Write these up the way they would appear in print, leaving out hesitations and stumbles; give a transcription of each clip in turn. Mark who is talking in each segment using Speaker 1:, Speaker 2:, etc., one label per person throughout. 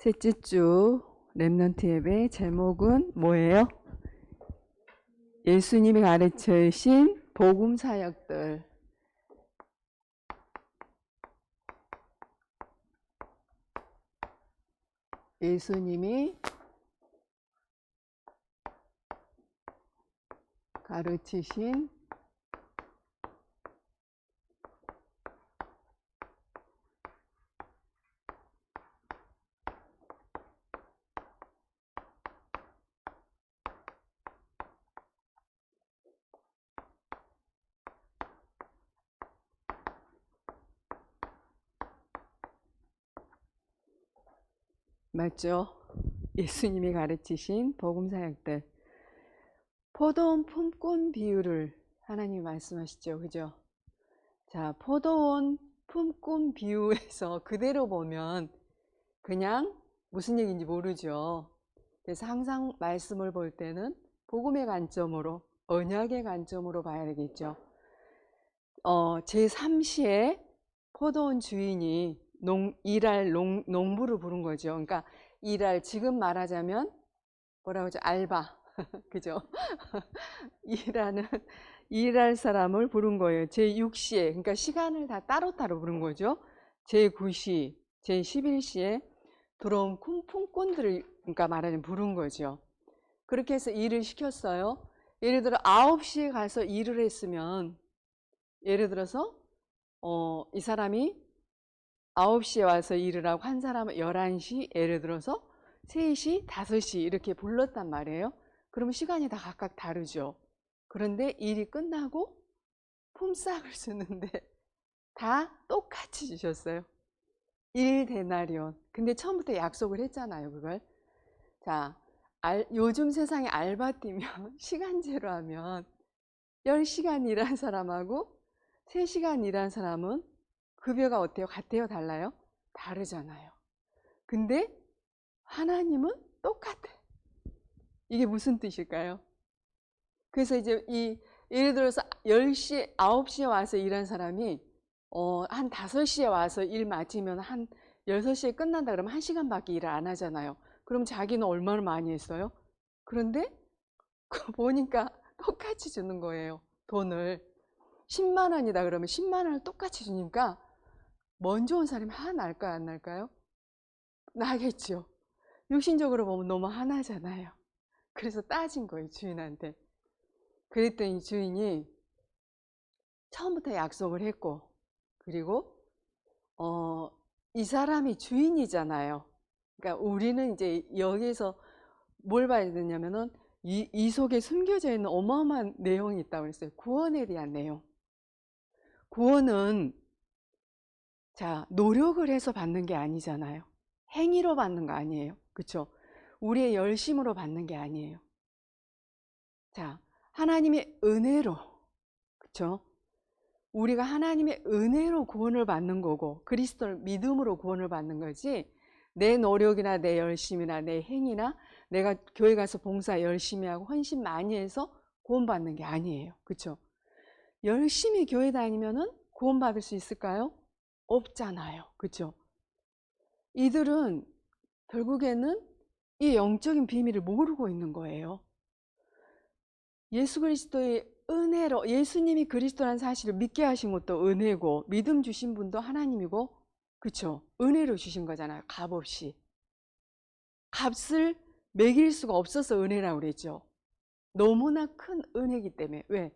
Speaker 1: 셋째 주 렘넌트 예배 제목은 뭐예요? 예수님이 가르치신 복음 사역들. 예수님이 가르치신 맞죠? 예수님이 가르치신 복음 사역들. 포도원 품꾼 비유를 하나님이 말씀하시죠. 그죠? 자, 포도원 품꾼 비유에서 그대로 보면 그냥 무슨 얘기인지 모르죠. 그래서 항상 말씀을 볼 때는 복음의 관점으로, 언약의 관점으로 봐야 되겠죠. 제3시에 포도원 주인이 일할 농부를 부른 거죠. 그러니까 지금 말하자면 뭐라고 하죠? 알바. 그죠? 일할 사람을 부른 거예요. 제6시에, 그러니까 시간을 다 따로따로 부른 거죠. 제9시, 제11시에 들어온 품꾼들을, 그러니까 말하자면 부른 거죠. 그렇게 해서 일을 시켰어요. 예를 들어 9시에 가서 일을 했으면, 예를 들어서 이 사람이 9시에 와서 일을 하고 한 사람은 11시, 예를 들어서 3시, 5시 이렇게 불렀단 말이에요. 그러면 시간이 다 각각 다르죠. 그런데 일이 끝나고 품삯을 주는데 다 똑같이 주셨어요. 1데나리온. 근데 처음부터 약속을 했잖아요, 그걸. 자, 요즘 세상에 알바 뛰면 시간제로 하면 10시간 일한 사람하고 3시간 일한 사람은 급여가 어때요? 같아요? 달라요? 다르잖아요. 근데 하나님은 똑같아. 이게 무슨 뜻일까요? 그래서 이제 예를 들어서 10시, 9시에 와서 일한 사람이 한 5시에 와서 일 마치면 한 6시에 끝난다 그러면 1시간밖에 일을 안 하잖아요. 그럼 자기는 얼마나 많이 했어요? 그런데 보니까 똑같이 주는 거예요. 돈을. 10만 원이다 그러면 10만 원을 똑같이 주니까 먼저 온 사람이 화 날까요? 안 날까요? 나겠죠. 육신적으로 보면 너무 화나잖아요. 그래서 따진 거예요, 주인한테. 그랬더니 주인이 처음부터 약속을 했고, 그리고 이 사람이 주인이잖아요. 그러니까 우리는 이제 여기에서 뭘 봐야 되냐면은 이 속에 숨겨져 있는 어마어마한 내용이 있다고 그랬어요. 구원에 대한 내용. 구원은 자, 노력을 해서 받는 게 아니잖아요. 행위로 받는 거 아니에요. 그렇죠? 우리의 열심으로 받는 게 아니에요. 자, 하나님의 은혜로, 그렇죠? 우리가 하나님의 은혜로 구원을 받는 거고 그리스도를 믿음으로 구원을 받는 거지, 내 노력이나 내 열심이나 내 행위나 내가 교회 가서 봉사 열심히 하고 헌신 많이 해서 구원받는 게 아니에요. 그렇죠? 열심히 교회 다니면은 구원받을 수 있을까요? 없잖아요. 그렇죠? 이들은 결국에는 이 영적인 비밀을 모르고 있는 거예요. 예수 그리스도의 은혜로, 예수님이 그리스도라는 사실을 믿게 하신 것도 은혜고 믿음 주신 분도 하나님이고, 그렇죠? 은혜로 주신 거잖아요. 값 없이. 값을 매길 수가 없어서 은혜라고 그랬죠. 너무나 큰 은혜이기 때문에. 왜?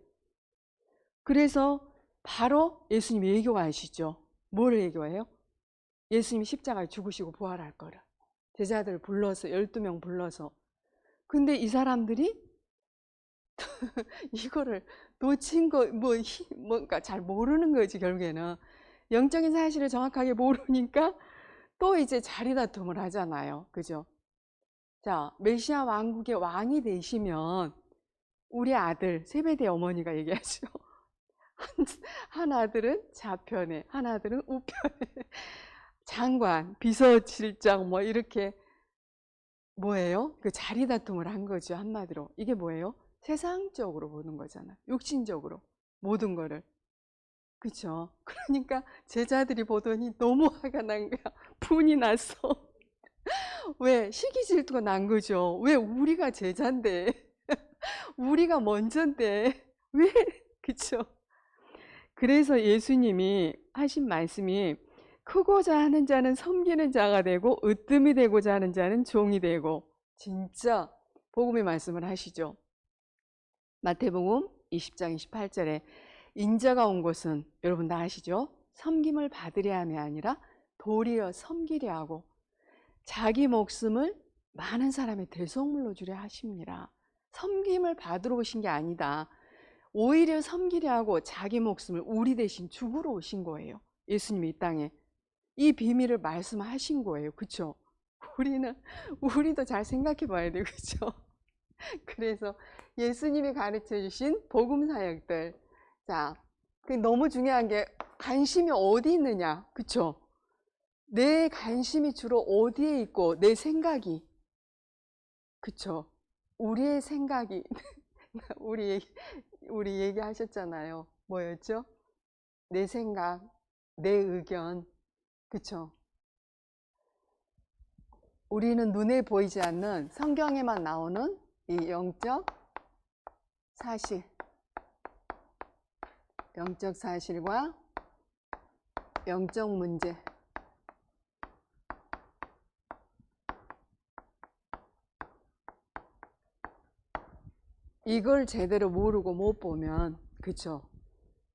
Speaker 1: 그래서 바로 예수님이 예교하시죠. 뭘 예교해요? 예수님이 십자가에 죽으시고 부활할 거를. 제자들 불러서 12명 불러서. 근데 이 사람들이 이거를 놓친 거 뭔가 잘 모르는 거지. 결국에는 영적인 사실을 정확하게 모르니까 또 이제 자리다툼을 하잖아요. 그죠? 자, 메시아 왕국의 왕이 되시면 우리 아들 세베대 어머니가 얘기하죠. 한 아들은 좌편에, 한 아들은 우편에. 장관, 비서실장 뭐 이렇게 뭐예요? 그 자리다툼을 한 거죠. 한마디로. 이게 뭐예요? 세상적으로 보는 거잖아요. 육신적으로 모든 거를. 그렇죠? 그러니까 제자들이 보더니 너무 화가 난 거야. 분이 났어. 왜 시기 질투가 난 거죠. 왜 우리가 제자인데, 우리가 먼저인데, 왜 그쵸? 그래서 예수님이 하신 말씀이 크고자 하는 자는 섬기는 자가 되고 으뜸이 되고자 하는 자는 종이 되고 진짜 복음의 말씀을 하시죠. 마태복음 20장 28절에 인자가 온 것은 여러분 다 아시죠? 섬김을 받으려 함이 아니라 도리어 섬기려 하고 자기 목숨을 많은 사람의 대속물로 주려 하십니다. 섬김을 받으러 오신 게 아니다. 오히려 섬기려 하고 자기 목숨을 우리 대신 죽으러 오신 거예요. 예수님이 이 땅에 이 비밀을 말씀하신 거예요. 그렇죠? 우리도 잘 생각해 봐야 돼요. 그렇죠? 그래서 예수님이 가르쳐 주신 복음 사역들, 자, 너무 중요한 게 관심이 어디 있느냐, 그렇죠? 내 관심이 주로 어디에 있고 내 생각이, 그렇죠? 우리의 생각이 우리 얘기하셨잖아요. 뭐였죠? 내 생각, 내 의견, 그쵸? 우리는 눈에 보이지 않는 성경에만 나오는 이 영적 사실과 영적 문제, 이걸 제대로 모르고 못 보면, 그쵸?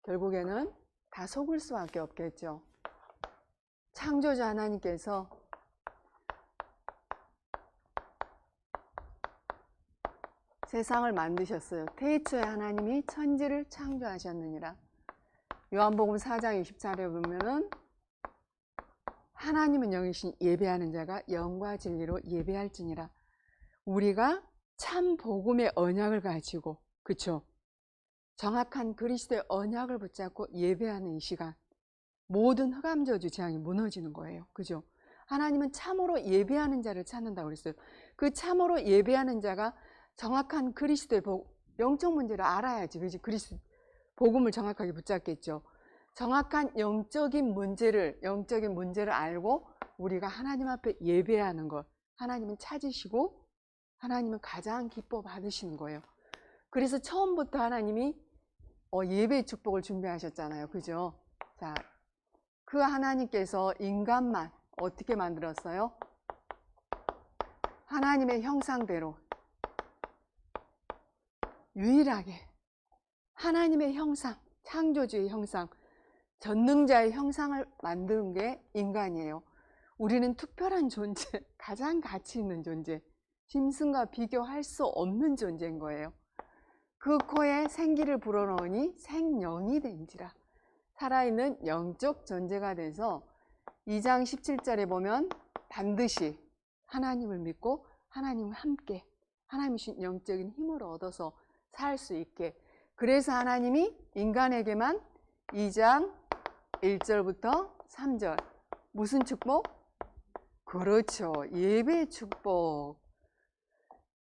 Speaker 1: 결국에는 다 속을 수밖에 없겠죠. 창조주 하나님께서 세상을 만드셨어요. 태초에 하나님이 천지를 창조하셨느니라. 요한복음 4장 24절에 보면은 하나님은 영이신 예배하는 자가 영과 진리로 예배할지니라. 우리가 참 복음의 언약을 가지고, 그쵸? 정확한 그리스도의 언약을 붙잡고 예배하는 이 시간, 모든 흑암저주 재앙이 무너지는 거예요. 그죠? 하나님은 참으로 예배하는 자를 찾는다고 그랬어요. 그 참으로 예배하는 자가 정확한 그리스도의 영적 문제를 알아야지, 그지? 그리스도 복음을 정확하게 붙잡겠죠. 정확한 영적인 문제를 알고 우리가 하나님 앞에 예배하는 것, 하나님은 찾으시고 하나님은 가장 기뻐 받으시는 거예요. 그래서 처음부터 하나님이 예배의 축복을 준비하셨잖아요. 그죠? 자, 그 하나님께서 인간만 어떻게 만들었어요? 하나님의 형상대로 유일하게 하나님의 형상, 창조주의 형상, 전능자의 형상을 만든 게 인간이에요. 우리는 특별한 존재, 가장 가치 있는 존재, 짐승과 비교할 수 없는 존재인 거예요. 그 코에 생기를 불어넣으니 생령이 된지라. 살아있는 영적 존재가 돼서 2장 17절에 보면 반드시 하나님을 믿고 하나님과 함께 하나님이신 영적인 힘을 얻어서 살 수 있게, 그래서 하나님이 인간에게만 2장 1절부터 3절 무슨 축복? 그렇죠. 예배의 축복.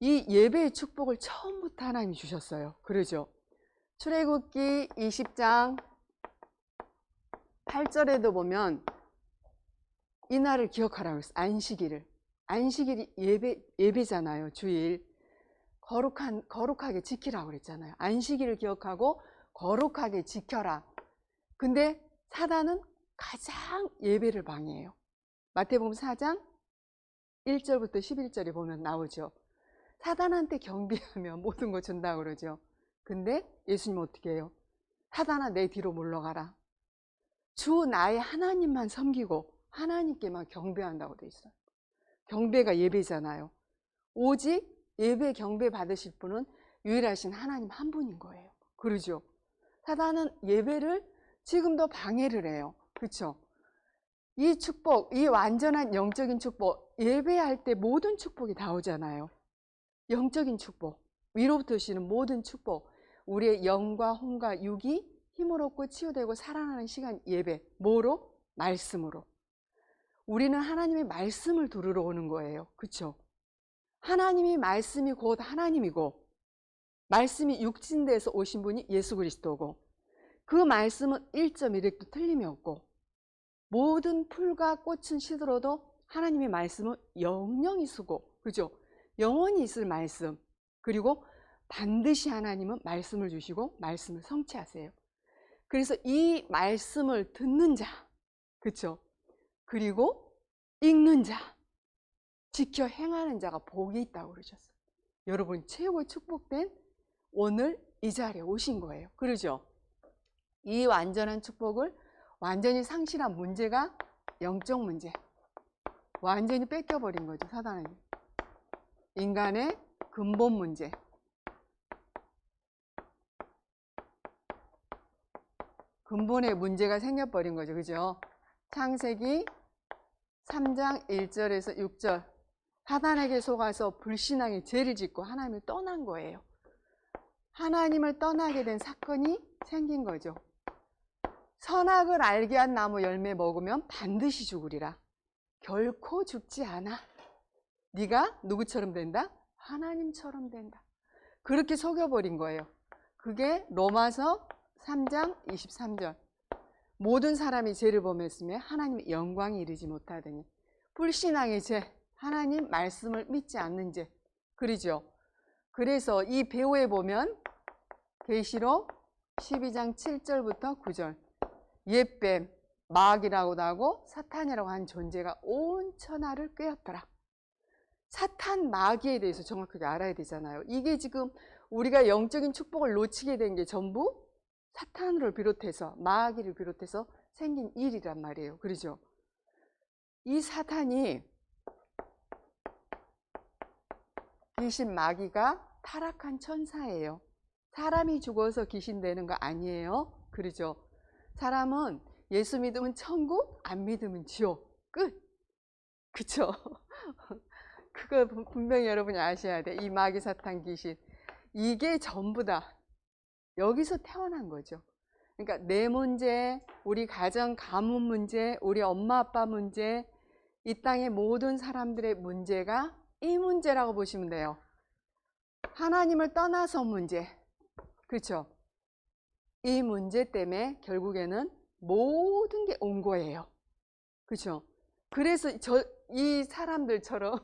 Speaker 1: 이 예배의 축복을 처음부터 하나님이 주셨어요. 그러죠. 출애굽기 20장 8절에도 보면 이날을 기억하라고 했어요. 안식일이 예배잖아요. 주일. 거룩하게 지키라고 그랬잖아요. 안식일을 기억하고 거룩하게 지켜라. 근데 사단은 가장 예배를 방해해요. 마태복음 4장 1절부터 11절에 보면 나오죠. 사단한테 경배하면 모든 거 준다고 그러죠. 근데 예수님은 어떻게 해요? 사단아, 내 뒤로 물러가라. 주 나의 하나님만 섬기고 하나님께만 경배한다고 돼 있어요. 경배가 예배잖아요. 오직 예배 경배 받으실 분은 유일하신 하나님 한 분인 거예요. 그러죠. 사단은 예배를 지금도 방해를 해요. 그렇죠? 이 축복, 이 완전한 영적인 축복, 예배할 때 모든 축복이 다 오잖아요. 영적인 축복, 위로부터 오시는 모든 축복, 우리의 영과 혼과 육이 힘을 얻고 치유되고 살아나는 시간 예배. 뭐로? 말씀으로. 우리는 하나님의 말씀을 들으러 오는 거예요. 그렇죠? 하나님이 말씀이 곧 하나님이고 말씀이 육신돼서 오신 분이 예수 그리스도고 그 말씀은 1.1획도 틀림이 없고 모든 풀과 꽃은 시들어도 하나님의 말씀은 영영이 쓰고, 그죠? 영원히 있을 말씀. 그리고 반드시 하나님은 말씀을 주시고 말씀을 성취하세요. 그래서 이 말씀을 듣는 자, 그쵸? 그리고 읽는 자, 지켜 행하는 자가 복이 있다고 그러셨어요. 여러분, 최고의 축복된 오늘 이 자리에 오신 거예요. 그러죠? 이 완전한 축복을 완전히 상실한 문제가 영적 문제. 완전히 뺏겨버린 거죠, 사단에게. 인간의 근본 문제. 근본의 문제가 생겨버린 거죠. 그죠? 창세기 3장 1절에서 6절. 사단에게 속아서 불신앙의 죄를 짓고 하나님을 떠난 거예요. 하나님을 떠나게 된 사건이 생긴 거죠. 선악을 알게 한 나무 열매 먹으면 반드시 죽으리라. 결코 죽지 않아. 네가 누구처럼 된다? 하나님처럼 된다. 그렇게 속여버린 거예요. 그게 로마서 3장 23절. 모든 사람이 죄를 범했으며 하나님의 영광에 이르지 못하더니. 불신앙의 죄, 하나님 말씀을 믿지 않는 죄. 그러죠. 그래서 이 배후에 보면 계시록 12장 7절부터 9절. 옛뱀, 마귀라고도 하고 사탄이라고 한 존재가 온 천하를 꿰었더라. 사탄, 마귀에 대해서 정확하게 알아야 되잖아요. 이게 지금 우리가 영적인 축복을 놓치게 된 게 전부 사탄을 비롯해서, 마귀를 비롯해서 생긴 일이란 말이에요. 그러죠? 이 사탄이, 귀신 마귀가 타락한 천사예요. 사람이 죽어서 귀신 되는 거 아니에요. 그러죠? 사람은 예수 믿으면 천국, 안 믿으면 지옥. 끝. 그쵸? 그거 분명히 여러분이 아셔야 돼. 이 마귀, 사탄, 귀신. 이게 전부 다 여기서 태어난 거죠. 그러니까 내 문제, 우리 가정, 가문 문제, 우리 엄마, 아빠 문제, 이 땅의 모든 사람들의 문제가 이 문제라고 보시면 돼요. 하나님을 떠나서 문제. 그렇죠? 이 문제 때문에 결국에는 모든 게 온 거예요. 그렇죠? 그래서 이 사람들처럼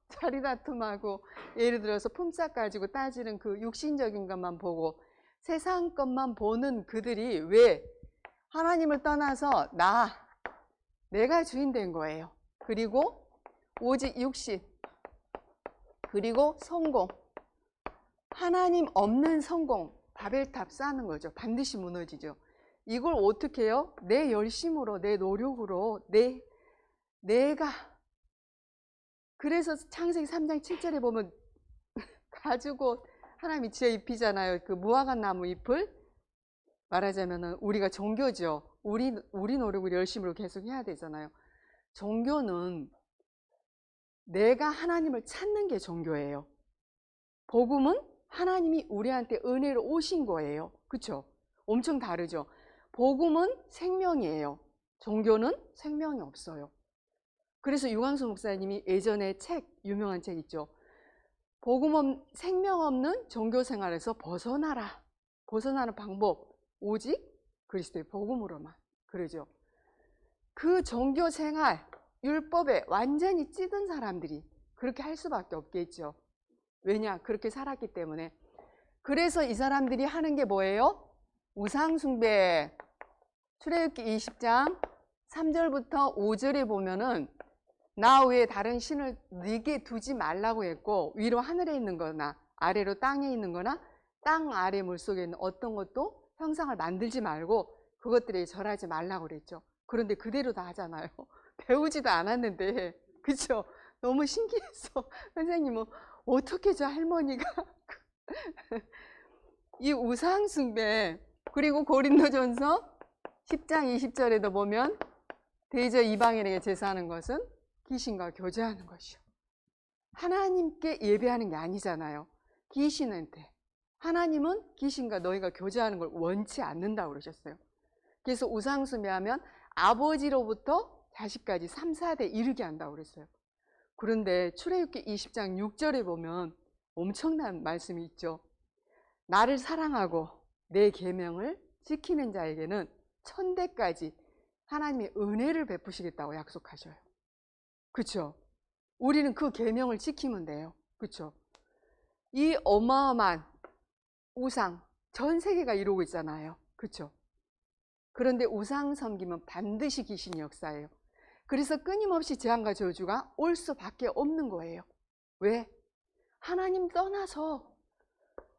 Speaker 1: 자리다툼하고 예를 들어서 품삯 가지고 따지는 그 육신적인 것만 보고 세상 것만 보는 그들이 왜 하나님을 떠나서 내가 주인 된 거예요. 그리고 오직 육신, 그리고 성공, 하나님 없는 성공, 바벨탑 쌓는 거죠. 반드시 무너지죠. 이걸 어떻게 해요? 내 열심으로, 내 노력으로, 내가. 그래서 창세기 3장 7절에 보면 가지고 하나님이 지어 입히잖아요. 그 무화과 나무 잎을. 말하자면은 우리가 종교죠. 우리 노력을 열심으로 계속 해야 되잖아요. 종교는 내가 하나님을 찾는 게 종교예요. 복음은 하나님이 우리한테 은혜로 오신 거예요. 그렇죠? 엄청 다르죠. 복음은 생명이에요. 종교는 생명이 없어요. 그래서 유광수 목사님이 예전에 유명한 책 있죠. 생명 없는 종교 생활에서 벗어나라. 벗어나는 방법 오직 그리스도의 복음으로만. 그러죠. 그 종교 생활, 율법에 완전히 찌든 사람들이 그렇게 할 수밖에 없겠죠. 왜냐? 그렇게 살았기 때문에. 그래서 이 사람들이 하는 게 뭐예요? 우상숭배. 출애굽기 20장 3절부터 5절에 보면은 나 외에 다른 신을 네게 두지 말라고 했고, 위로 하늘에 있는 거나 아래로 땅에 있는 거나 땅 아래 물속에 있는 어떤 것도 형상을 만들지 말고 그것들에 절하지 말라고 그랬죠. 그런데 그대로 다 하잖아요. 배우지도 않았는데. 그렇죠? 너무 신기했어. 선생님은 어떻게 저 할머니가 이 우상숭배. 그리고 고린도전서 10장 20절에도 보면 대저 이방인에게 제사하는 것은 귀신과 교제하는 것이요. 하나님께 예배하는 게 아니잖아요. 귀신한테. 하나님은 귀신과 너희가 교제하는 걸 원치 않는다고 그러셨어요. 그래서 우상숭배하면 아버지로부터 자식까지 3, 4대 이르게 한다고 그랬어요. 그런데 출애굽기 20장 6절에 보면 엄청난 말씀이 있죠. 나를 사랑하고 내 계명을 지키는 자에게는 천대까지 하나님의 은혜를 베푸시겠다고 약속하셔요. 그쵸? 우리는 그 계명을 지키면 돼요. 그쵸? 이 어마어마한 우상, 전 세계가 이루고 있잖아요. 그쵸? 그런데 우상 섬기면 반드시 귀신이 역사해요. 그래서 끊임없이 재앙과 저주가 올 수밖에 없는 거예요. 왜? 하나님 떠나서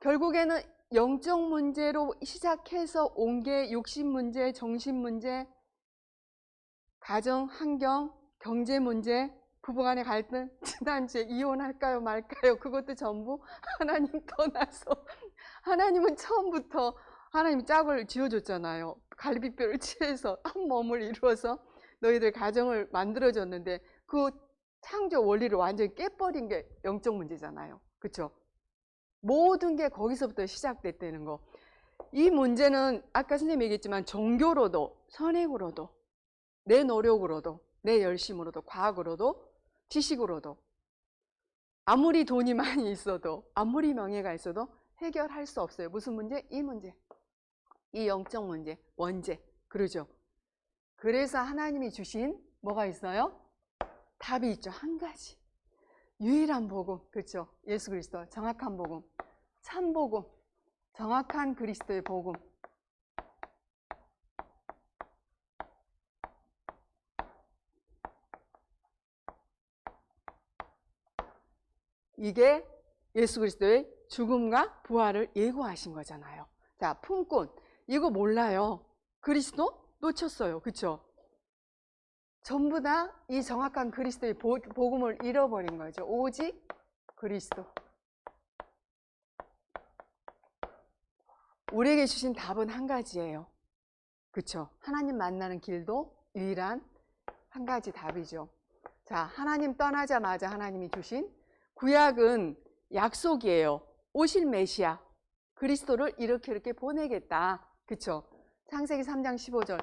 Speaker 1: 결국에는 영적 문제로 시작해서 온 게 욕심 문제, 정신 문제, 가정, 환경, 경제 문제, 부부간의 갈등, 지난주에 이혼할까요 말까요? 그것도 전부 하나님 떠나서, 하나님은 처음부터 하나님 짝을 지어줬잖아요. 갈비뼈를 칠해서 한 몸을 이루어서 너희들 가정을 만들어줬는데 그 창조 원리를 완전히 깨버린 게 영적 문제잖아요. 그렇죠? 모든 게 거기서부터 시작됐다는 거. 이 문제는 아까 선생님이 얘기했지만 종교로도 선행으로도 내 노력으로도 내 열심으로도 과학으로도 지식으로도 아무리 돈이 많이 있어도 아무리 명예가 있어도 해결할 수 없어요. 무슨 문제? 이 문제. 이 영적 문제, 원죄. 그러죠. 그래서 하나님이 주신 뭐가 있어요? 답이 있죠. 한 가지. 유일한 복음. 그렇죠. 예수 그리스도. 정확한 복음. 참 복음. 정확한 그리스도의 복음. 이게 예수 그리스도의 죽음과 부활을 예고하신 거잖아요. 자, 품꾼. 이거 몰라요. 그리스도 놓쳤어요. 그렇죠? 전부 다 이 정확한 그리스도의 복음을 잃어버린 거죠. 오직 그리스도. 우리에게 주신 답은 한 가지예요. 그렇죠? 하나님 만나는 길도 유일한 한 가지 답이죠. 자, 하나님 떠나자마자 하나님이 주신 구약은 약속이에요. 오실 메시아 그리스도를 이렇게 보내겠다. 그렇죠? 창세기 3장 15절.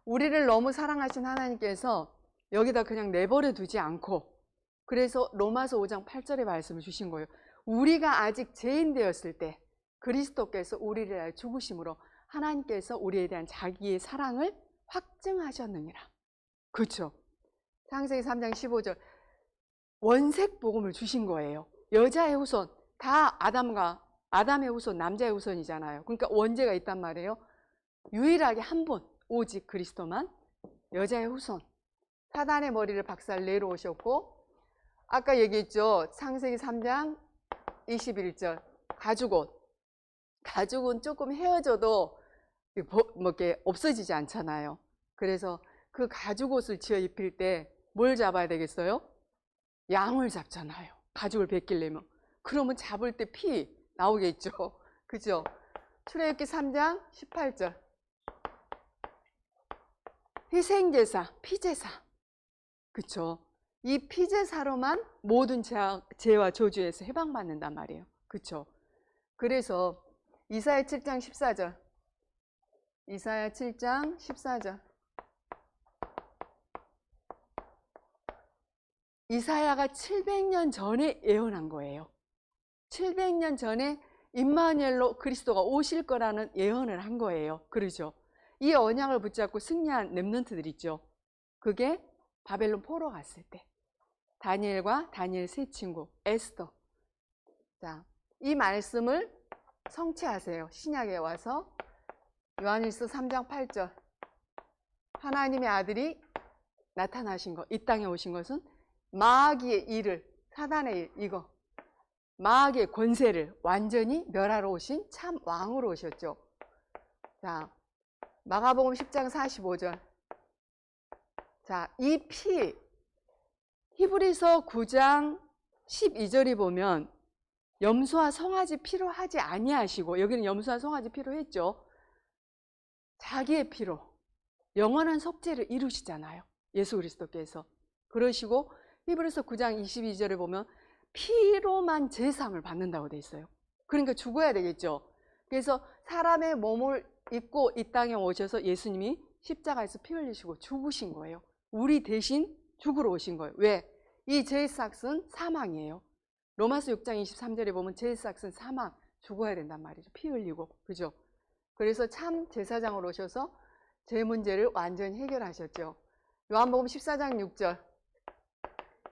Speaker 1: 우리를 너무 사랑하신 하나님께서 여기다 그냥 내버려 두지 않고 그래서 로마서 5장 8절의 말씀을 주신 거예요. 우리가 아직 죄인 되었을 때 그리스도께서 우리를 위하여 죽으심으로 하나님께서 우리에 대한 자기의 사랑을 확증하셨느니라. 그렇죠? 창세기 3장 15절. 원색 복음을 주신 거예요. 여자의 후손 다 아담의 후손, 남자의 후손이잖아요. 그러니까 원죄가 있단 말이에요. 유일하게 한 분, 오직 그리스도만 여자의 후손. 사단의 머리를 박살 내러 오셨고 아까 얘기했죠. 창세기 3장 21절. 가죽옷. 가죽은 조금 헤어져도 뭐 이렇게 없어지지 않잖아요. 그래서 그 가죽옷을 지어 입힐 때 뭘 잡아야 되겠어요? 양을 잡잖아요. 가죽을 벗기려면. 그러면 잡을 때 피 나오겠죠. 그죠? 출애굽기 3장 18절. 희생제사, 피제사. 그쵸? 이 피제사로만 모든 죄와 저주에서 해방받는단 말이에요. 그쵸? 그래서 이사야 7장 14절. 이사야 7장 14절. 이사야가 700년 전에 예언한 거예요. 700년 전에 임마누엘로 그리스도가 오실 거라는 예언을 한 거예요. 그러죠? 이 언약을 붙잡고 승리한 렘넌트들 있죠. 그게 바벨론 포로 갔을 때 다니엘과 다니엘 세 친구 에스더. 자, 이 말씀을 성취하세요. 신약에 와서 요한일서 3장 8절. 하나님의 아들이 나타나신 것, 이 땅에 오신 것은 마귀의 일을, 사단의 일, 이거 마귀의 권세를 완전히 멸하러 오신 참 왕으로 오셨죠. 자, 마가복음 10장 45절. 자, 이 피, 히브리서 9장 12절이 보면 염소와 송아지 피로 하지 아니하시고, 여기는 염소와 송아지 피로 했죠. 자기의 피로 영원한 속죄를 이루시잖아요. 예수 그리스도께서. 그러시고 히브리서 9장 22절에 보면 피로만 제사함을 받는다고 돼 있어요. 그러니까 죽어야 되겠죠. 그래서 사람의 몸을 입고 이 땅에 오셔서 예수님이 십자가에서 피 흘리시고 죽으신 거예요. 우리 대신 죽으러 오신 거예요. 왜? 이 죄의 삭은 사망이에요. 로마서 6장 23절에 보면 죄의 삭은 사망, 죽어야 된단 말이죠. 피 흘리고. 그죠? 그래서 참 제사장으로 오셔서 죄 문제를 완전히 해결하셨죠. 요한복음 14장 6절.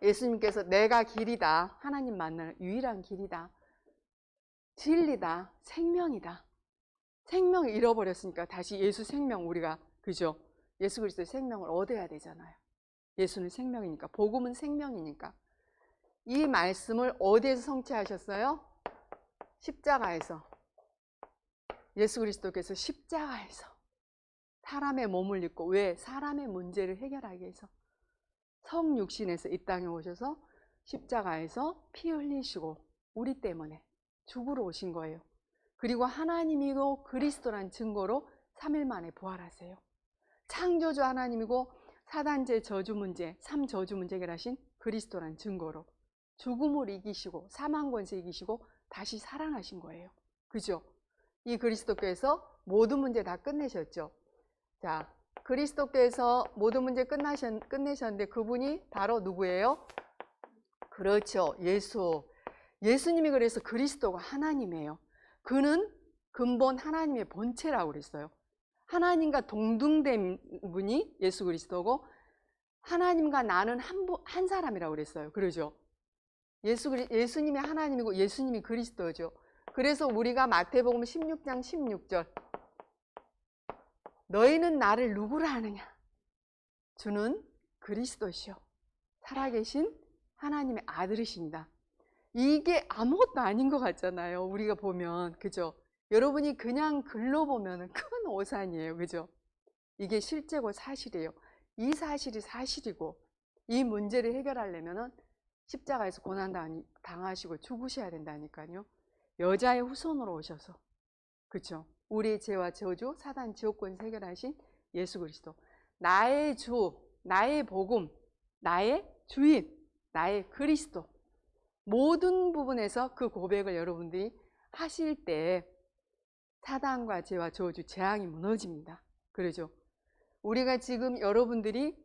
Speaker 1: 예수님께서 내가 길이다. 하나님 만나는 유일한 길이다. 진리다. 생명이다. 생명을 잃어버렸으니까 다시 예수 생명 우리가 그죠? 예수 그리스도의 생명을 얻어야 되잖아요. 예수는 생명이니까. 복음은 생명이니까. 이 말씀을 어디에서 성취하셨어요? 십자가에서. 예수 그리스도께서 십자가에서 사람의 몸을 입고 왜? 사람의 문제를 해결하기 위해서 성육신에서 이 땅에 오셔서 십자가에서 피 흘리시고 우리 때문에 죽으러 오신 거예요. 그리고 하나님이고 그리스도란 증거로 3일 만에 부활하세요. 창조주 하나님이고 사단죄 저주 문제, 3저주 문제 해결하신 그리스도란 증거로 죽음을 이기시고 사망 권세 이기시고 다시 살아나신 거예요. 그죠? 이 그리스도께서 모든 문제 다 끝내셨죠. 자, 그리스도께서 모든 문제 끝내셨는데 그분이 바로 누구예요? 그렇죠. 예수님이 그래서 그리스도가 하나님이에요. 그는 근본 하나님의 본체라고 그랬어요. 하나님과 동등된 분이 예수 그리스도고 하나님과 나는 한 사람이라고 그랬어요. 그러죠. 예수님이 하나님이고 예수님이 그리스도죠. 그래서 우리가 마태복음 16장 16절 너희는 나를 누구라 하느냐? 주는 그리스도시요 살아계신 하나님의 아들이십니다. 이게 아무것도 아닌 것 같잖아요. 우리가 보면 그죠? 여러분이 그냥 글로 보면 큰 오산이에요. 그죠? 이게 실제고 사실이에요. 이 사실이 사실이고 이 문제를 해결하려면 십자가에서 고난 당하시고 죽으셔야 된다니까요. 여자의 후손으로 오셔서 그렇죠? 우리의 죄와 저주, 사단 지옥권 해결하신 예수 그리스도 나의 주, 나의 복음, 나의 주인, 나의 그리스도 모든 부분에서 그 고백을 여러분들이 하실 때 사단과 죄와 저주, 재앙이 무너집니다. 그러죠? 우리가 지금 여러분들이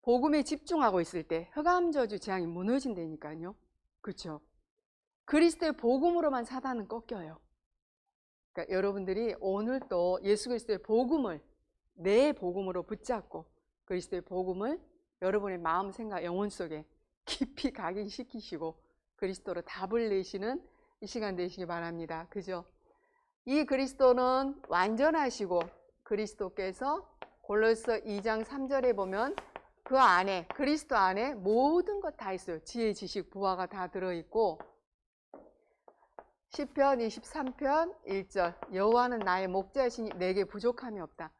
Speaker 1: 복음에 집중하고 있을 때 흑암 저주 재앙이 무너진다니까요. 그렇죠? 그리스도의 복음으로만 사단은 꺾여요. 그러니까 여러분들이 오늘 또 예수 그리스도의 복음을 내 복음으로 붙잡고 그리스도의 복음을 여러분의 마음, 생각, 영혼 속에 깊이 각인시키시고 그리스도로 답을 내시는 이 시간 되시기 바랍니다. 그죠? 이 그리스도는 완전하시고 그리스도께서 골로새 2장 3절에 보면 그 안에 그리스도 안에 모든 것 다 있어요. 지혜, 지식, 부하가 다 들어있고 시편 23편 1절 여호와는 나의 목자이시니 내게 부족함이 없다.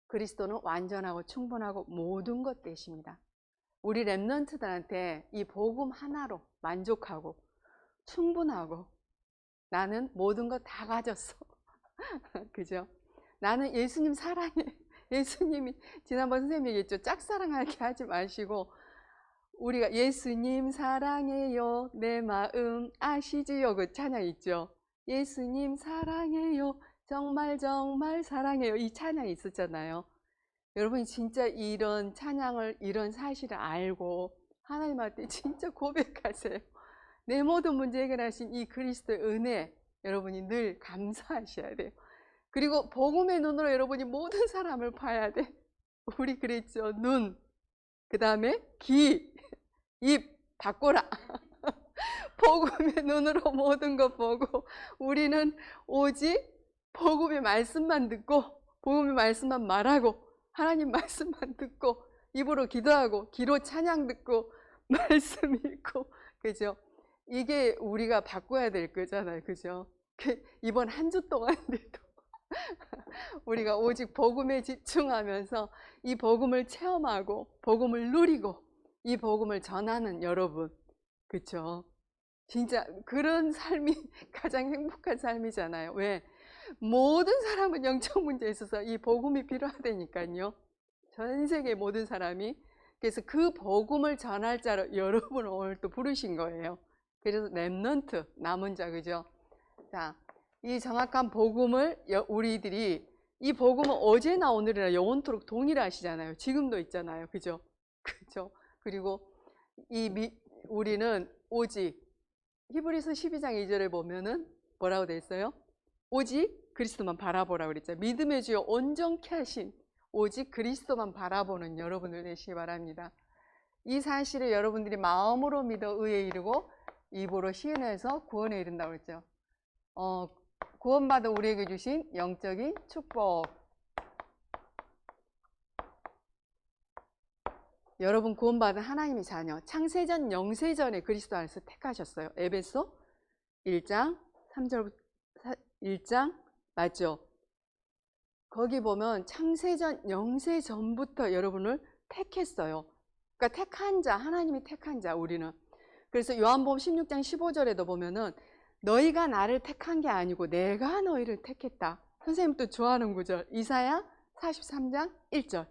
Speaker 1: 그리스도는 완전하고 충분하고 모든 것 되십니다. 우리 렘넌트들한테 이 복음 하나로 만족하고 충분하고 나는 모든 것 다 가졌어. 그죠? 나는 예수님 사랑해. 예수님이 지난번 선생님이 얘기했죠. 짝사랑하게 하지 마시고 우리가 예수님 사랑해요 내 마음 아시지요 그 찬양 있죠. 예수님 사랑해요 정말 정말 사랑해요 이 찬양이 있었잖아요. 여러분이 진짜 이런 찬양을 이런 사실을 알고 하나님한테 진짜 고백하세요. 내 모든 문제 해결하신 이 그리스도의 은혜 여러분이 늘 감사하셔야 돼요. 그리고 복음의 눈으로 여러분이 모든 사람을 봐야 돼. 우리 그랬죠. 눈, 그 다음에 귀, 입 바꿔라. 복음의 눈으로 모든 것 보고 우리는 오직 복음의 말씀만 듣고 복음의 말씀만 말하고 하나님 말씀만 듣고 입으로 기도하고 귀로 찬양 듣고 말씀 읽고 그죠? 이게 우리가 바꿔야 될 거잖아요. 그죠? 이번 한 주 동안에도 우리가 오직 복음에 집중하면서 이 복음을 체험하고 복음을 누리고 이 복음을 전하는 여러분 그렇죠? 진짜 그런 삶이 가장 행복한 삶이잖아요. 왜? 모든 사람은 영적 문제에 있어서 이 복음이 필요하다니까요. 전 세계 모든 사람이. 그래서 그 복음을 전할 자로 여러분을 오늘 또 부르신 거예요. 그래서 렘넌트 남은 자 그죠? 자, 이 정확한 복음을 우리들이 이 복음은 어제나 오늘이나 영원토록 동일하시잖아요. 지금도 있잖아요. 그죠? 그죠? 그리고 우리는 오직 히브리서 12장 2절에 보면은 뭐라고 돼 있어요? 오직 그리스도만 바라보라고 그랬죠. 믿음의 주여 온전케 하신 오직 그리스도만 바라보는 여러분들 되시기 바랍니다. 이 사실을 여러분들이 마음으로 믿어 의에 이르고 입으로 시인해서 구원에 이른다고 그랬죠. 구원받아 우리에게 주신 영적인 축복. 여러분 구원받은 하나님의 자녀, 창세전 영세전에 그리스도 안에서 택하셨어요. 에베소 1장 3절 1장 맞죠? 거기 보면 창세전 영세전부터 여러분을 택했어요. 그러니까 택한 자, 하나님이 택한 자 우리는. 그래서 요한복음 16장 15절에도 보면은 너희가 나를 택한 게 아니고 내가 너희를 택했다. 선생님 또 좋아하는 구절 이사야 43장 1절.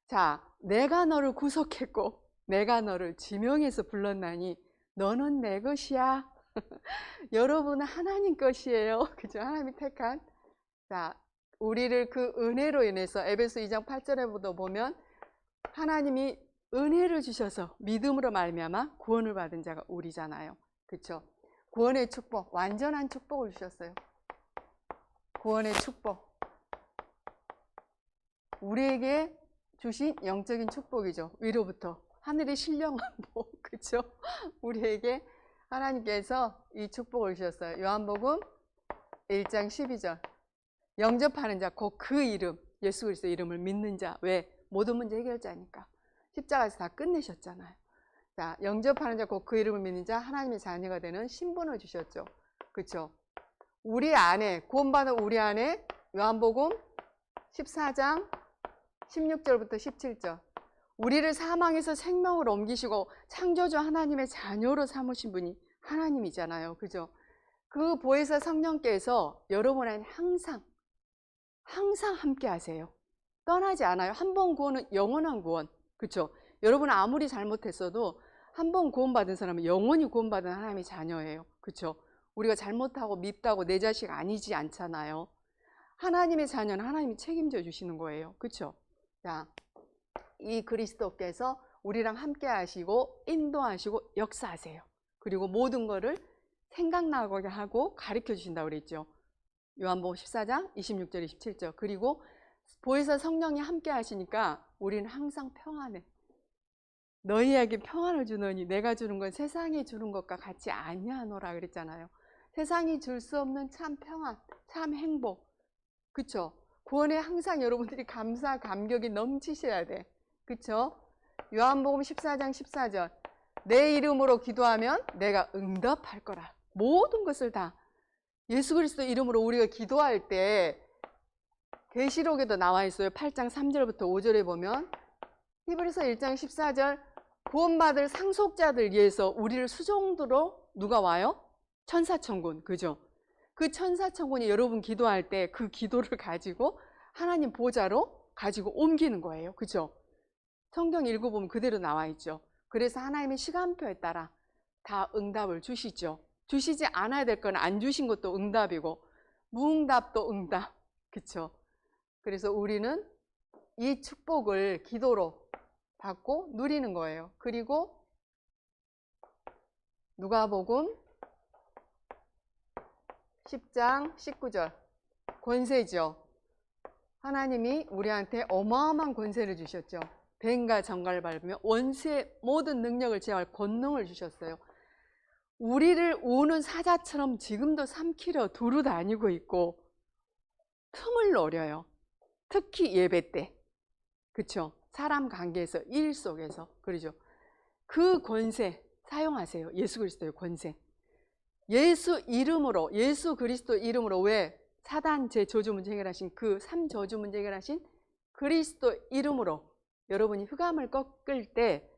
Speaker 1: 자, 내가 너를 구속했고 내가 너를 지명해서 불렀나니 너는 내 것이야. 여러분은 하나님 것이에요. 그죠? 하나님이 택한. 자, 우리를 그 은혜로 인해서 에베소 2장 8절에 보면 하나님이 은혜를 주셔서 믿음으로 말미암아 구원을 받은 자가 우리잖아요. 그렇죠? 구원의 축복, 완전한 축복을 주셨어요. 구원의 축복. 우리에게 주신 영적인 축복이죠. 위로부터 하늘의 신령한 복. 그렇죠? 우리에게 하나님께서 이 축복을 주셨어요. 요한복음 1장 12절. 영접하는 자, 곧 그 이름, 예수 그리스도의 이름을 믿는 자. 왜? 모든 문제 해결자니까. 십자가에서 다 끝내셨잖아요. 자, 영접하는 자, 곧 그 이름을 믿는 자, 하나님의 자녀가 되는 신분을 주셨죠. 그렇죠? 우리 안에, 구원받은 우리 안에 요한복음 14장 16절부터 17절. 우리를 사망에서 생명으로 옮기시고 창조주 하나님의 자녀로 삼으신 분이 하나님이잖아요. 그죠? 그 보혜사 성령께서 여러분 안에 항상 함께 하세요. 떠나지 않아요. 한 번 구원은 영원한 구원. 그렇죠? 여러분 아무리 잘못했어도 한 번 구원받은 사람은 영원히 구원받은 하나님의 자녀예요. 그렇죠? 우리가 잘못하고 밉다고 내 자식 아니지 않잖아요. 하나님의 자녀는 하나님이 책임져 주시는 거예요. 그렇죠? 자, 이 그리스도께서 우리랑 함께 하시고 인도하시고 역사하세요. 그리고 모든 거를 생각나게 하고 가르쳐 주신다고 그랬죠. 요한복음 14장 26절 27절. 그리고 보혜사 성령이 함께 하시니까 우리는 항상 평안해. 너희에게 평안을 주노니 내가 주는 건 세상이 주는 것과 같이 아니하노라 그랬잖아요. 세상이 줄 수 없는 참 평안, 참 행복. 그쵸? 구원에 항상 여러분들이 감사, 감격이 넘치셔야 돼. 그쵸? 요한복음 14장 14절. 내 이름으로 기도하면 내가 응답할 거라. 모든 것을 다 예수 그리스도 이름으로 우리가 기도할 때 계시록에도 나와 있어요. 8장 3절부터 5절에 보면 히브리서 1장 14절 구원받을 상속자들 위해서 우리를 수종도로 누가 와요? 천사천군. 그죠? 그 천사천군이 여러분 기도할 때 그 기도를 가지고 하나님 보좌로 가지고 옮기는 거예요. 그죠? 성경 읽어보면 그대로 나와 있죠. 그래서 하나님의 시간표에 따라 다 응답을 주시죠. 주시지 않아야 될 건 안 주신 것도 응답이고 무응답도 응답. 그쵸? 그래서 우리는 이 축복을 기도로 받고 누리는 거예요. 그리고 누가복음 10장 19절 권세죠. 하나님이 우리한테 어마어마한 권세를 주셨죠. 뱀과 정갈을 밟으며 원수의 모든 능력을 제어할 권능을 주셨어요. 우리를 우는 사자처럼 지금도 삼키려 두루 다니고 있고 틈을 노려요. 특히 예배 때. 그쵸? 사람 관계에서, 일 속에서. 그러죠? 그 권세 사용하세요. 예수 그리스도의 권세. 예수 이름으로, 예수 그리스도 이름으로 왜 사단 제저주 문제 해결하신 그 3저주 문제 해결하신 그리스도 이름으로 여러분이 흑암을 꺾을 때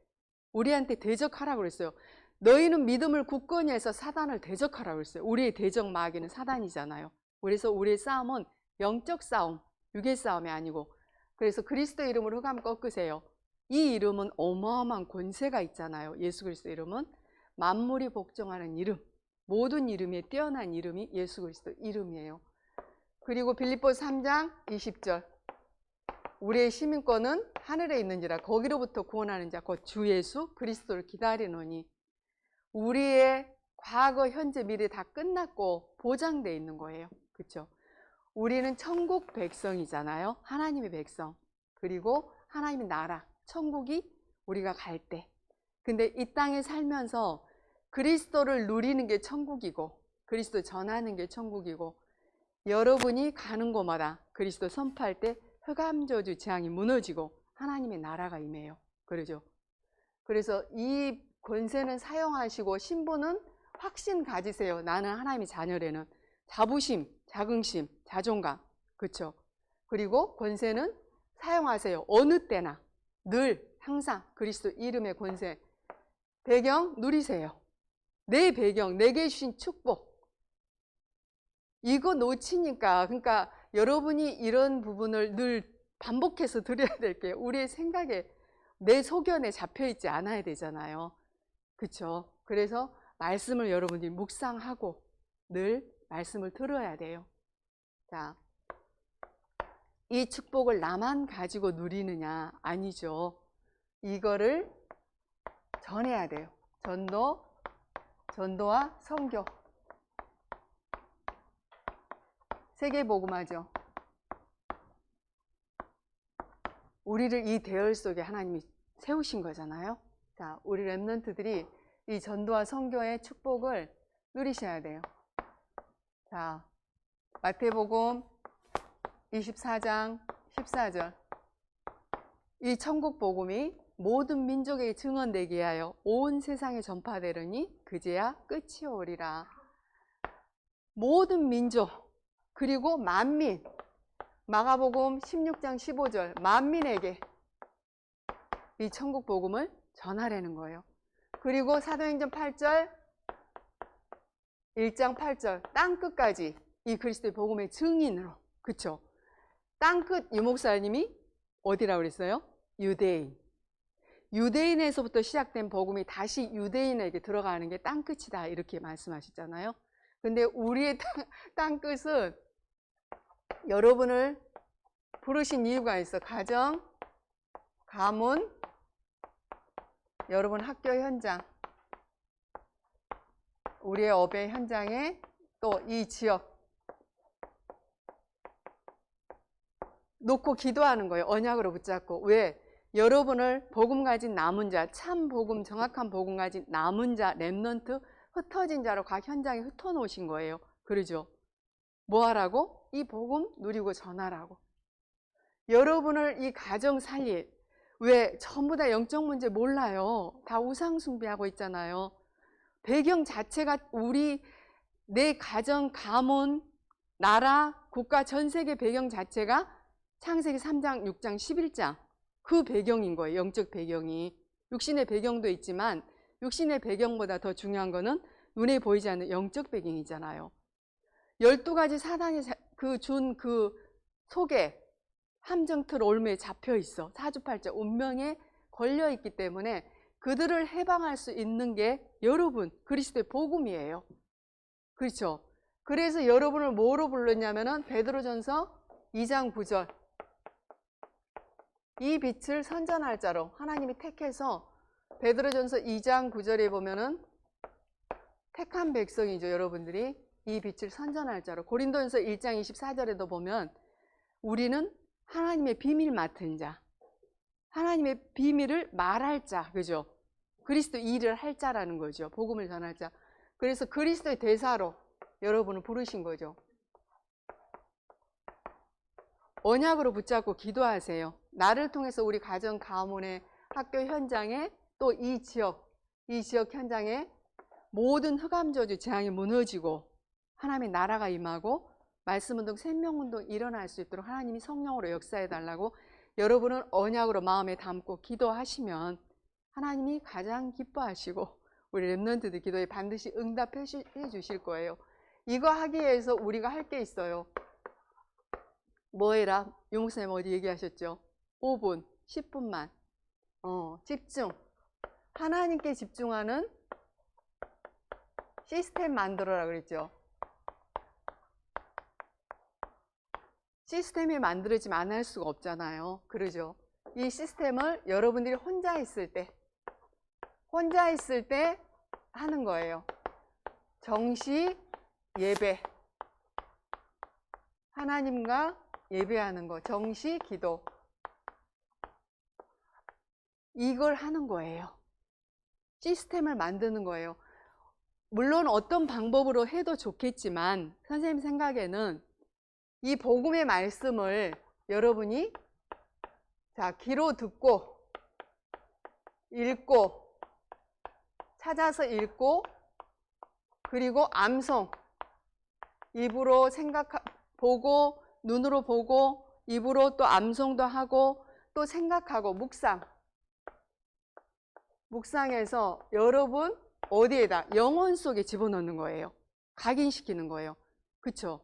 Speaker 1: 우리한테 대적하라고 그랬어요. 너희는 믿음을 굳건히 해서 사단을 대적하라고 그랬어요. 우리의 대적 마귀는 사단이잖아요. 그래서 우리의 싸움은 영적 싸움, 육의 싸움이 아니고 그래서 그리스도 이름으로 흑암 꺾으세요. 이 이름은 어마어마한 권세가 있잖아요. 예수 그리스도 이름은 만물이 복종하는 이름, 모든 이름에 뛰어난 이름이 예수 그리스도 이름이에요. 그리고 빌립보서 3장 20절 우리의 시민권은 하늘에 있는지라 거기로부터 구원하는 자 곧 주 예수 그리스도를 기다리노니 우리의 과거, 현재, 미래 다 끝났고 보장되어 있는 거예요. 그렇죠? 우리는 천국 백성이잖아요. 하나님의 백성. 그리고 하나님의 나라, 천국이 우리가 갈 때. 근데 이 땅에 살면서 그리스도를 누리는 게 천국이고 그리스도 전하는 게 천국이고 여러분이 가는 곳마다 그리스도 선포할 때 흑암저주 재앙이 무너지고 하나님의 나라가 임해요. 그러죠. 그래서 이 권세는 사용하시고 신분은 확신 가지세요. 나는 하나님의 자녀라는 자부심, 자긍심, 자존감. 그렇죠? 그리고 권세는 사용하세요. 어느 때나 늘 항상 그리스도 이름의 권세. 배경 누리세요. 내 배경, 내게 주신 축복. 이거 놓치니까 그러니까 여러분이 이런 부분을 늘 반복해서 드려야 될 게 우리의 생각에 내 소견에 잡혀 있지 않아야 되잖아요. 그렇죠? 그래서 말씀을 여러분들이 묵상하고 늘 말씀을 들어야 돼요. 자, 이 축복을 나만 가지고 누리느냐? 아니죠. 이거를 전해야 돼요. 전도와 선교. 세계복음화죠. 우리를 이 대열 속에 하나님이 세우신 거잖아요. 자, 우리 렘넌트들이 이 전도와 선교의 축복을 누리셔야 돼요. 자, 마태복음 24장 14절. 이 천국 복음이 모든 민족에게 증언되게 하여 온 세상에 전파되려니 그제야 끝이 오리라. 모든 민족 그리고 만민. 마가복음 16장 15절. 만민에게 이 천국 복음을 전하라는 거예요. 그리고 사도행전 8절 1장 8절 땅끝까지 이 그리스도의 복음의 증인으로. 그쵸? 땅끝 유목사님이 어디라고 그랬어요? 유대인. 유대인에서부터 시작된 복음이 다시 유대인에게 들어가는 게 땅끝이다 이렇게 말씀하셨잖아요. 근데 우리의 땅끝은 여러분을 부르신 이유가 있어. 가정, 가문, 여러분 학교 현장, 우리의 업의 현장에 또 이 지역 놓고 기도하는 거예요. 언약으로 붙잡고. 왜? 여러분을 복음 가진 남은 자, 참 복음, 정확한 복음 가진 남은 자, 렘넌트, 흩어진 자로 각 현장에 흩어놓으신 거예요. 그러죠? 뭐 하라고? 이 복음 누리고 전하라고. 여러분을 이 가정 살릴. 왜? 전부 다 영적 문제 몰라요. 다 우상 숭배하고 있잖아요. 배경 자체가 내 가정, 가문, 나라, 국가, 전 세계 배경 자체가 창세기 3장, 6장, 11장 그 배경인 거예요. 영적 배경이. 육신의 배경도 있지만 육신의 배경보다 더 중요한 거는 눈에 보이지 않는 영적 배경이잖아요. 12가지 사단이 준 그 속에 함정틀 올무에 잡혀 있어. 사주팔자 운명에 걸려 있기 때문에 그들을 해방할 수 있는 게 여러분 그리스도의 복음이에요. 그렇죠? 그래서 여러분을 뭐로 불렀냐면은 베드로전서 2장 9절. 이 빛을 선전할 자로 하나님이 택해서 베드로전서 2장 9절에 보면은 택한 백성이죠. 여러분들이 이 빛을 선전할 자로. 고린도전서 1장 24절에도 보면 우리는 하나님의 비밀 맡은 자, 하나님의 비밀을 말할 자, 그죠? 그리스도 일을 할 자라는 거죠. 복음을 전할 자. 그래서 그리스도의 대사로 여러분을 부르신 거죠. 언약으로 붙잡고 기도하세요. 나를 통해서 우리 가정, 가문의 학교 현장에 또 이 지역 현장에 모든 흑암저주 재앙이 무너지고 하나님의 나라가 임하고 말씀운동, 생명운동 일어날 수 있도록 하나님이 성령으로 역사해 달라고 여러분은 언약으로 마음에 담고 기도하시면 하나님이 가장 기뻐하시고 우리 렘넌트들 기도에 반드시 응답해 주실 거예요. 이거 하기 위해서 우리가 할 게 있어요. 뭐 해라? 용목사님 어디 얘기하셨죠? 5분, 10분만 집중. 하나님께 집중하는 시스템 만들어라 그랬죠. 시스템이 만들어지면 안 할 수가 없잖아요. 그러죠. 이 시스템을 여러분들이 혼자 있을 때 하는 거예요. 정시 예배, 하나님과 예배하는 거, 정시 기도. 이걸 하는 거예요. 시스템을 만드는 거예요. 물론 어떤 방법으로 해도 좋겠지만 선생님 생각에는 이 복음의 말씀을 여러분이 귀로 듣고 읽고 찾아서 읽고 그리고 암송 입으로 보고 눈으로 보고 입으로 또 암송도 하고 또 생각하고 묵상해서 여러분 어디에다 영혼 속에 집어넣는 거예요. 각인시키는 거예요. 그쵸?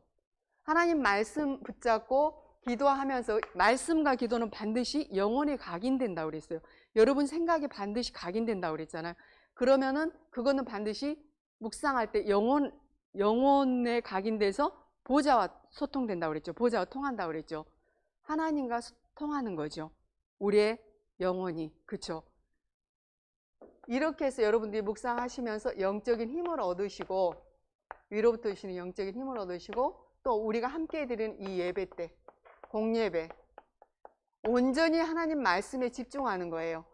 Speaker 1: 하나님 말씀 붙잡고 기도하면서 말씀과 기도는 반드시 영혼에 각인된다고 그랬어요. 여러분 생각이 반드시 각인된다고 그랬잖아요. 그러면은 그거는 반드시 묵상할 때 영혼에 각인돼서 보좌와 소통된다고 그랬죠. 보좌와 통한다고 그랬죠. 하나님과 통하는 거죠. 우리의 영혼이. 그쵸? 이렇게 해서 여러분들이 묵상하시면서 영적인 힘을 얻으시고 위로부터 오시는 영적인 힘을 얻으시고 또 우리가 함께 드리는 이 예배 때 공예배 온전히 하나님 말씀에 집중하는 거예요.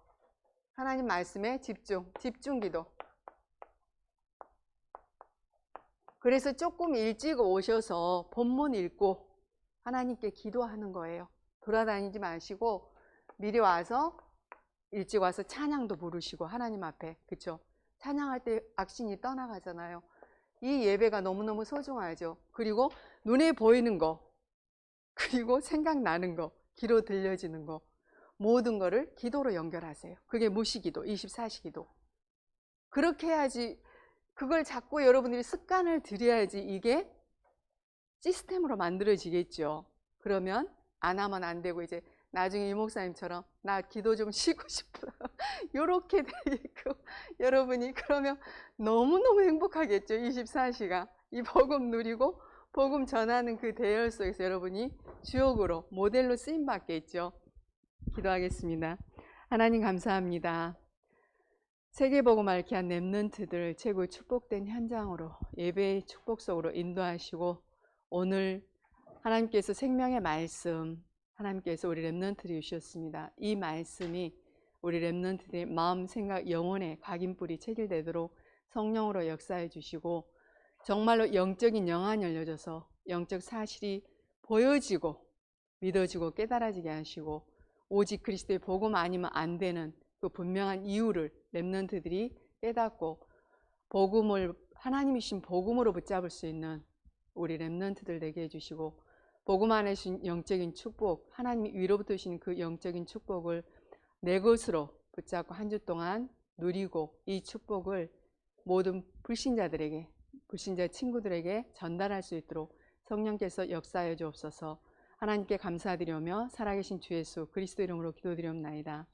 Speaker 1: 하나님 말씀에 집중기도. 그래서 조금 일찍 오셔서 본문 읽고 하나님께 기도하는 거예요. 돌아다니지 마시고 미리 와서 일찍 와서 찬양도 부르시고 하나님 앞에. 그쵸? 찬양할 때 악신이 떠나가잖아요. 이 예배가 너무너무 소중하죠. 그리고 눈에 보이는 거 그리고 생각나는 거 귀로 들려지는 거 모든 거를 기도로 연결하세요. 그게 무시기도 24시기도. 그렇게 해야지 그걸 자꾸 여러분들이 습관을 들여야지 이게 시스템으로 만들어지겠죠. 그러면 안 하면 안 되고 이제 나중에 이 목사님처럼 나 기도 좀 쉬고 싶어 이렇게 되겠고 여러분이 그러면 너무너무 행복하겠죠. 24시간 이 복음 누리고 복음 전하는 그 대열 속에서 여러분이 주역으로 모델로 쓰임 받겠죠. 기도하겠습니다. 하나님 감사합니다. 세계복음 앓게 한 렘넌트들 최고 축복된 현장으로 예배의 축복 속으로 인도하시고 오늘 하나님께서 생명의 말씀 하나님께서 우리 렘넌트를 주셨습니다. 이 말씀이 우리 렘넌트들의 마음, 생각, 영혼에 각인뿔이 체질되도록 성령으로 역사해 주시고 정말로 영적인 영안이 열려져서 영적 사실이 보여지고 믿어지고 깨달아지게 하시고 오직 그리스도의 복음 아니면 안 되는 그 분명한 이유를 렘넌트들이 깨닫고 복음을 하나님이신 복음으로 붙잡을 수 있는 우리 렘넌트들 되게 해주시고 복음 안에 주신 영적인 축복 하나님이 위로부터 주신 그 영적인 축복을 내 것으로 붙잡고 한 주 동안 누리고 이 축복을 모든 불신자들에게 불신자 친구들에게 전달할 수 있도록 성령께서 역사해 주옵소서. 하나님께 감사드리며 살아계신 주 예수 그리스도 이름으로 기도드리옵나이다.